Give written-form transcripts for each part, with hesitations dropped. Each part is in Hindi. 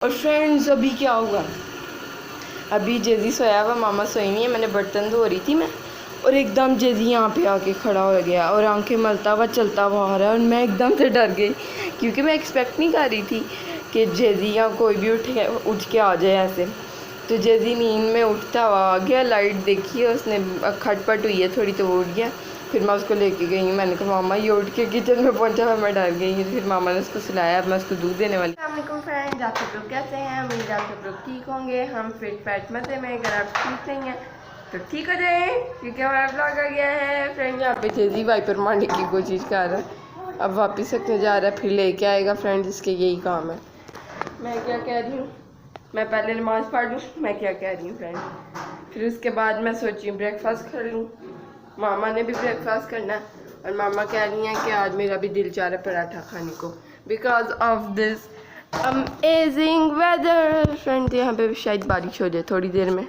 और फ्रेंड्स अभी क्या हुआ, अभी जेजी सोया हुआ, मामा सोई नहीं है, मैंने बर्तन धो रही थी मैं, और एकदम जेजी यहाँ पे आके खड़ा हो गया और आंखें मलता हुआ चलता हुआ आ रहा है। और मैं एकदम से डर गई क्योंकि मैं एक्सपेक्ट नहीं कर रही थी कि जेजी या कोई भी उठ के आ जाए ऐसे। तो जेजी नींद में उठता हुआ आ गया, लाइट देखी है उसने, खटपट हुई है थोड़ी तो वो उठ गया। फिर मैं उसको लेके गई, मैंने कहा मामा ये उठ के किचन में पहुंचा हुआ, मैं डर गई। फिर मामा ने उसको सुलाया, अब मैं उसको दूध देने वाली। अस्सलाम फ्रेंड्स, आप सब लोग कैसे हैं? उम्मीद आप सब लोग ठीक होंगे। हम फिट फैट मजे में, अगर आप ठीक नहीं हैं तो ठीक हो जाए क्योंकि हमारा ब्लॉग आ गया है। फ्रेंड यहाँ पे जेजी वाइपर मारने की कोशिश कर रहा है, अब वापस रखने जा रहा है, फिर लेके आएगा। फ्रेंड्स इसके यही काम है। मैं क्या कह रही हूँ, मैं पहले नमाज़ पढ़ लूँ, मैं क्या कह रही हूँ फ्रेंड, फिर उसके बाद मैं सोची हूँ ब्रेकफास्ट कर लूँ। मामा ने भी ब्रेकफास्ट करना है और मामा कह रही हैं कि आज मेरा भी दिल चाह रहा है पराठा खाने को because of this amazing weather. Friend यहाँ पे शायद बारिश हो जाए थोड़ी देर में,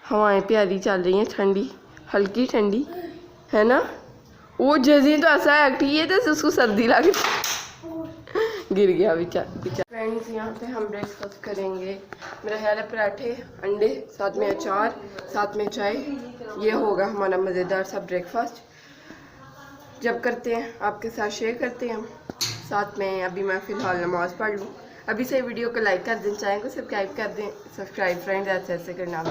हवाएं प्यारी चल रही हैं, ठंडी हल्की ठंडी है ना। वो जैसे तो ऐसा एक्ट ही है जैसे उसको सर्दी लग रही, गिर गया बेचारा। फ्रेंड्स यहाँ पे हम ब्रेकफास्ट करेंगे, मेरा ख्याल है पराठे, अंडे, साथ में अचार, साथ में चाय। ये होगा हमारा मज़ेदार सा ब्रेकफास्ट। जब करते हैं आपके साथ शेयर करते हैं हम साथ में। अभी मैं फ़िलहाल नमाज़ पढ़ लूँ, अभी से वीडियो को लाइक कर दें, चैनल को सब्सक्राइब कर दें, सब्सक्राइब फ्रेंड्स ऐसे करना,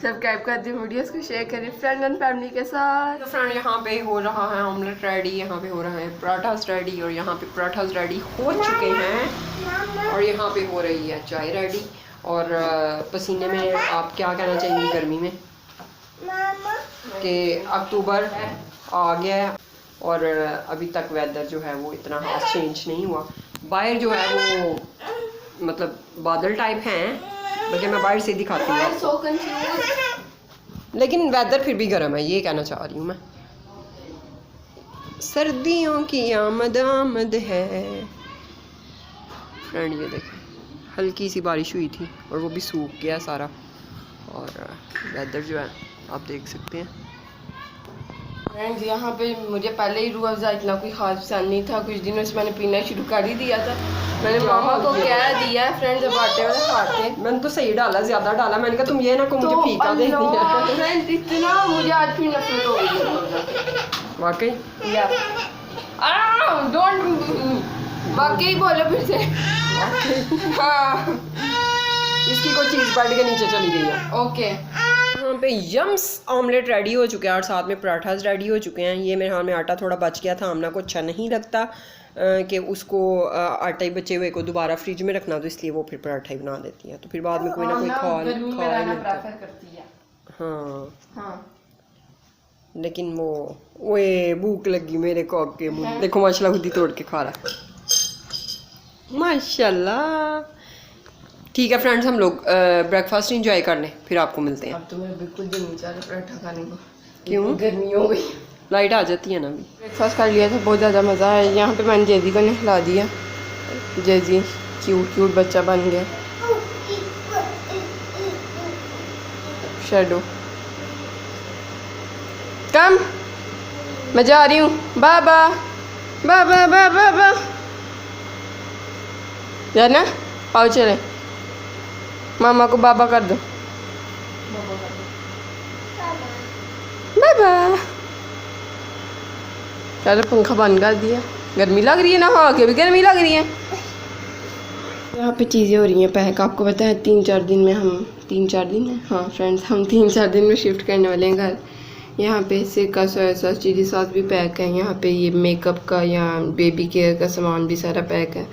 सब्सक्राइब कर दें, वीडियोस को शेयर करें फ्रेंड एंड फैमिली के साथ। तो फ्रेंड यहाँ पे हो रहा है ऑमलेट रेडी, यहाँ पे हो रहा है पराठास रेडी, और यहाँ पे पराठास रेडी हो चुके हैं, और यहाँ पे हो रही है चाय रेडी। और पसीने में आप क्या कहना चाहेंगे गर्मी में कि अक्टूबर आ गया है और अभी तक वेदर जो है वो इतना खास चेंज नहीं हुआ। बाहर जो है वो मतलब बादल टाइप हैं, बल्कि मैं बाहर से दिखाती हूँ, लेकिन वेदर फिर भी गर्म है, ये कहना चाह रही हूँ मैं। सर्दियों की आमद आमद है। फ्रेंड ये देखें, हल्की सी बारिश हुई थी और वो भी सूख गया सारा, और वेदर जो है आप देख सकते हैं। फ्रेंड्स यहाँ पे मुझे पहले ही रूह अफ़ज़ा इतना कोई ख़ास पसंद नहीं था, कुछ दिनों से मैंने पीना शुरू कर ही दिया था। मैंने मामा को कह दिया है फ्रेंड्स, जब आटे वाले खाते, मैंने तो सही डाला, ज़्यादा डाला, मैंने कहा तुम ये ना को मुझे फीका दे दिया। फ्रेंड्स इतना मुझे आज फिर नफरत हो गई वाकई, वाकई बोलो फिर से। हाँ इसकी कोई चीज़ बेड के नीचे चली गई है। ओके यहाँ पे यम्स ऑमलेट रेडी हो चुके हैं और साथ में पराठास रेडी हो चुके हैं। ये मेरे हाथ में आटा थोड़ा बच गया था, आमना को अच्छा नहीं लगता कि उसको आटा ही बचे हुए को दोबारा फ्रिज में रखना, तो इसलिए वो फिर पराठा ही बना देती है, तो फिर बाद में कोई ना कोई खा लेता। हाँ लेकिन वो ओए भूख लगी मेरे को के मुँह देखो, माशाल्लाह खुद ही तोड़ के खा रहा है माशाल्लाह। ठीक है फ्रेंड्स, हम लोग ब्रेकफास्ट इंजॉय कर लें, फिर आपको मिलते हैं। अब तो मैं बिल्कुल दिल नहीं चाह रहा पराठा खाने को, क्यों? गर्मी हो गई, लाइट आ जाती है ना। अभी ब्रेकफास्ट कर लिया था, बहुत ज़्यादा मज़ा आया। यहाँ पे मैंने जेजी को नहला दिया, जेजी क्यूट बच्चा बन गया। शेडो कम, मैं जा रही हूँ, बाबा बाबा बाबा बाबा जाना, आओ चले, मामा को बाबा कर दो, बाबा। चलो पंखा बंद कर दिया, गर्मी लग रही है ना, हाँ के भी गर्मी लग रही है। यहाँ पे चीज़ें हो रही हैं पैक, आपको पता है 3-4 दिन में हम 3-4 दिन है, हाँ फ्रेंड्स हम 3-4 दिन में शिफ्ट करने वाले हैं घर। यहाँ पे सिरका, सोया सॉस, चिली सॉस भी पैक है। यहाँ पे ये मेकअप का या बेबी केयर का सामान भी सारा पैक है,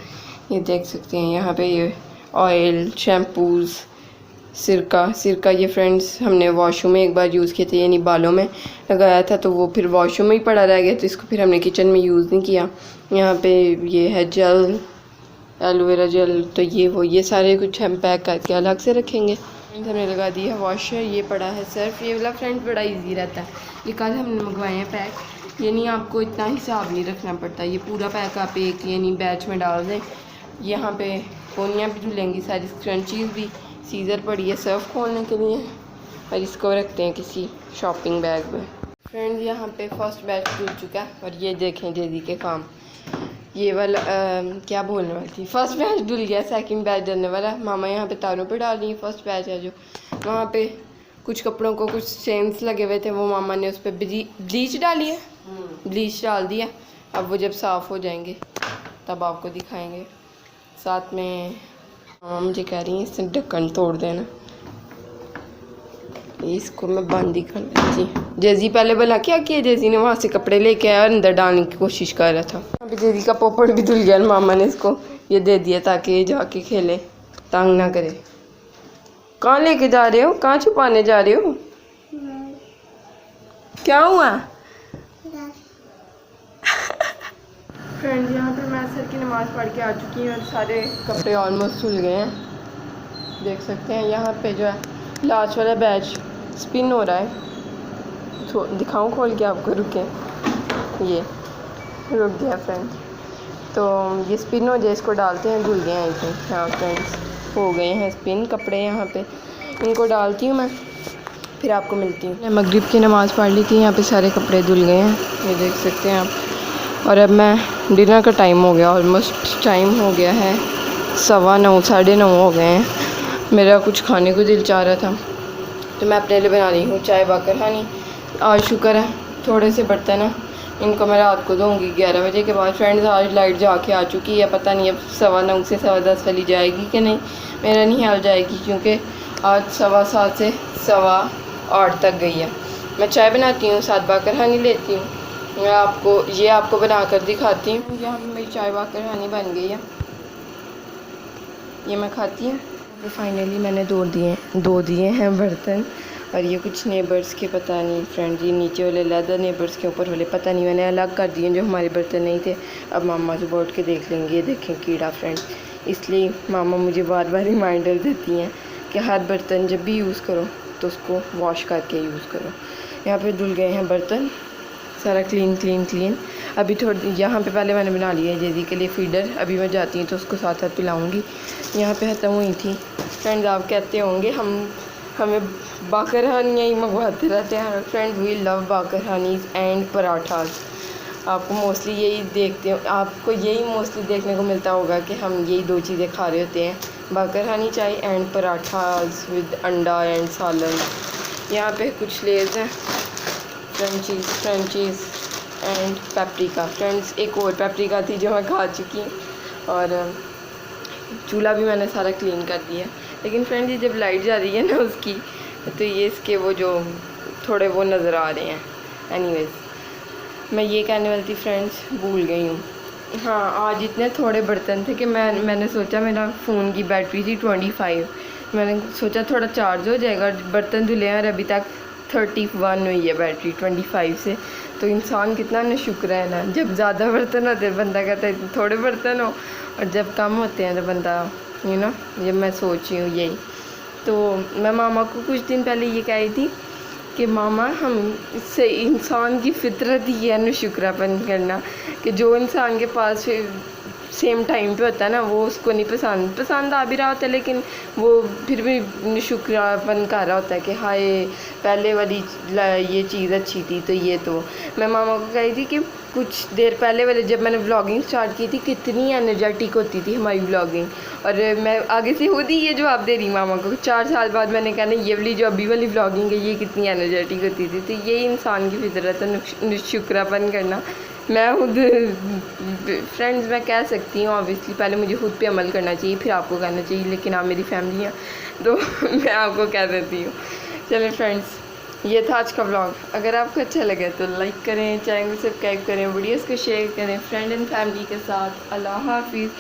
ये देख सकते हैं। यहाँ पे ये ऑयल, शैम्पूज़, सिरका ये फ्रेंड्स हमने वॉशरूम में एक बार यूज़ किए थे, यानी बालों में लगाया था, तो वो फिर वॉशरूम में ही पड़ा रह गया, तो इसको फिर हमने किचन में यूज़ नहीं किया। यहाँ पे ये है जेल, एलोवेरा जेल, तो ये सारे कुछ हम पैक करके अलग से रखेंगे। हमने लगा दिया वॉशर, ये पड़ा है सर्फ, ये वाला फ्रेंड्स बड़ा ईजी रहता है, ये कल हमने मंगवाए हैं पैक, यानी आपको इतना हिसाब नहीं रखना पड़ता, ये पूरा पैक आप एक यानी बैच में डाल दें। यहाँ पे पोनियाँ भी धुलेंगी सारी, क्रंचीज़ भी, सीज़र पड़ी है सर्फ खोलने के लिए, और इसको रखते हैं किसी शॉपिंग बैग में। फ्रेंड्स यहाँ पे फर्स्ट बैच धुल चुका है, और ये देखें जेजी के काम, ये वाला क्या बोलने वाली थी, फर्स्ट बैच धुल गया, सेकंड बैच डलने वाला है। मामा यहाँ पे तारों पे डाल रही है, फर्स्ट बैच है जो। वहाँ पे कुछ कपड़ों को कुछ स्टेन्स लगे हुए थे, वो मामा ने उस पर ब्लीच डाली है, ब्लीच डाल दिया। अब वो जब साफ़ हो जाएंगे तब आपको दिखाएंगे। साथ में मामा मुझे कह रही है इससे ढक्कन तोड़ देना, इसको मैं बंद ही कर देती। जेजी पहले बोला क्या किया, जेजी ने वहाँ से कपड़े लेके आया और अंदर डालने की कोशिश कर रहा था। अभी जेजी का पोपड़ भी धुल गया, मामा ने इसको ये दे दिया ताकि ये जाके खेले, तंग ना करे। कहाँ लेके जा रहे हो, कहाँ छुपाने जा रहे हो? क्या हुआ? फ्रेंड्स यहाँ पे मैं असर की नमाज़ पढ़ के आ चुकी हूँ और सारे कपड़े ऑलमोस्ट धुल गए हैं। देख सकते हैं यहाँ पे जो है लास्ट वाला बैच स्पिन हो रहा है। तो दिखाऊं खोल के आपको, रुके, ये रुक गया फ्रेंड्स। तो ये स्पिन हो जाए, इसको डालते हैं, धुल गए हैं इसे। हाँ फ्रेंड्स हो गए हैं स्पिन कपड़े, यहाँ पे इनको डालती हूँ मैं, फिर आपको मिलती हूँ। मैं मगरिब की नमाज़ पढ़ ली थी, यहाँ पे सारे कपड़े धुल गए हैं, ये देख सकते हैं आप। और अब मैं डिनर का टाइम हो गया, ऑलमोस्ट टाइम हो गया है 9:15 9:30 हो गए हैं। मेरा कुछ खाने को दिल चाह रहा था तो मैं अपने लिए बना रही हूँ चाय बाकर हानी। आज शुक्र है थोड़े से बर्तन हैं, इनको मैं रात को धोऊंगी 11 बजे के बाद। फ्रेंड्स आज लाइट जाके आ चुकी है, पता नहीं अब 9:15 से 10:15 वाली जाएगी कि नहीं, मेरा नहीं ख्याल जाएगी क्योंकि आज 7:15 से 8:15 तक गई है। मैं चाय बनाती हूँ, साथ बाकर हानी लेती हूँ, मैं आपको बना कर दिखाती हूँ। यहाँ पर मेरी चाय बाकर हानी बन गई है, ये मैं खाती हूँ। तो फाइनली मैंने धो दिए हैं बर्तन। और ये कुछ नेबर्स के, पता नहीं फ्रेंड, ये नीचे वाले लेदर नेबर्स के ऊपर वाले पता नहीं मैंने अलग कर दिए जो हमारे बर्तन नहीं थे। अब मामा सुबह उठ के देख लेंगे, ये देखें कीड़ा फ्रेंड, इसलिए मामा मुझे बार बार रिमाइंडर देती हैं कि हर बर्तन जब भी यूज़ करो तो उसको वॉश करके यूज़ करो। यहाँ पे धुल गए हैं बर्तन, सारा क्लीन। अभी थोड़ी यहाँ पे पहले मैंने बना लिया है जेजी के लिए फीडर, अभी मैं जाती हूँ तो उसको साथ साथ पिलाऊँगी। यहाँ पे ख़त्म हुई थी फ्रेंड्स। आप कहते होंगे हमें बाकर हानियाँ ही मंगवाते रहते हैं फ्रेंड्स, वी लव बाकर हानीज़ एंड पराठाज। आपको मोस्टली यही मोस्टली देखने को मिलता होगा कि हम यही दो चीज़ें खा रहे होते हैं, बाकर हानी चाय एंड पराठाज विद अंडा एंड सालन। यहाँ पे कुछ लेज़ हैं, फ्रेंचीज़ एंड पेपरिका। फ्रेंड्स एक और पेपरिका थी जो मैं खा चुकी हूँ, और चूल्हा भी मैंने सारा क्लीन कर दिया। लेकिन फ्रेंड्स ये जब लाइट जा रही है ना उसकी, तो ये इसके वो जो थोड़े वो नज़र आ रहे हैं। एनीवेज़ मैं ये कहने वाली थी फ्रेंड्स, भूल गई हूँ। हाँ आज इतने थोड़े बर्तन थे कि मैंने सोचा, मेरा फ़ोन की बैटरी थी 25, मैंने सोचा थोड़ा चार्ज हो जाएगा, बर्तन धुले हैं और अभी तक 31 हुई है बैटरी 25 से। तो इंसान कितना ना शुक्र है ना, जब ज़्यादा बर्तन होते हैं बंदा कहता है थोड़े बर्तन हो, और जब कम होते हैं तो बंदा जब मैं सोच रही हूँ यही। तो मैं मामा को कुछ दिन पहले ये कह रही थी कि मामा हम इससे इंसान की फितरत ही है ना शुक्रापन करना, कि जो इंसान के पास सेम टाइम पे होता है ना वो उसको नहीं पसंद आ भी रहा होता है, लेकिन वो फिर भी शुक्रापन कर रहा होता है कि हाय पहले वाली ये चीज़ अच्छी थी। तो ये तो मैं मामा को कह रही थी कि कुछ देर पहले वाले जब मैंने व्लॉगिंग स्टार्ट की थी कितनी एनर्जेटिक होती थी हमारी व्लॉगिंग, और मैं आगे से खुद ही ये जवाब दे रही मामा को 4 साल बाद मैंने कहना ये वाली जो अभी वाली व्लॉगिंग है ये कितनी एनर्जेटिक होती थी। तो यही इंसान की फितरत है, शुक्रापन करना। मैं खुद फ्रेंड्स मैं कह सकती हूँ ऑब्वियसली पहले मुझे खुद पे अमल करना चाहिए फिर आपको कहना चाहिए, लेकिन आप मेरी फैमिली हैं तो मैं आपको कह देती हूँ। चलिए फ्रेंड्स ये था आज का व्लॉग, अगर आपको अच्छा लगे तो लाइक करें, चैनल को सब्सक्राइब करें, वीडियोस को शेयर करें फ्रेंड एंड फैमिली के साथ। अल्लाह हाफिज़।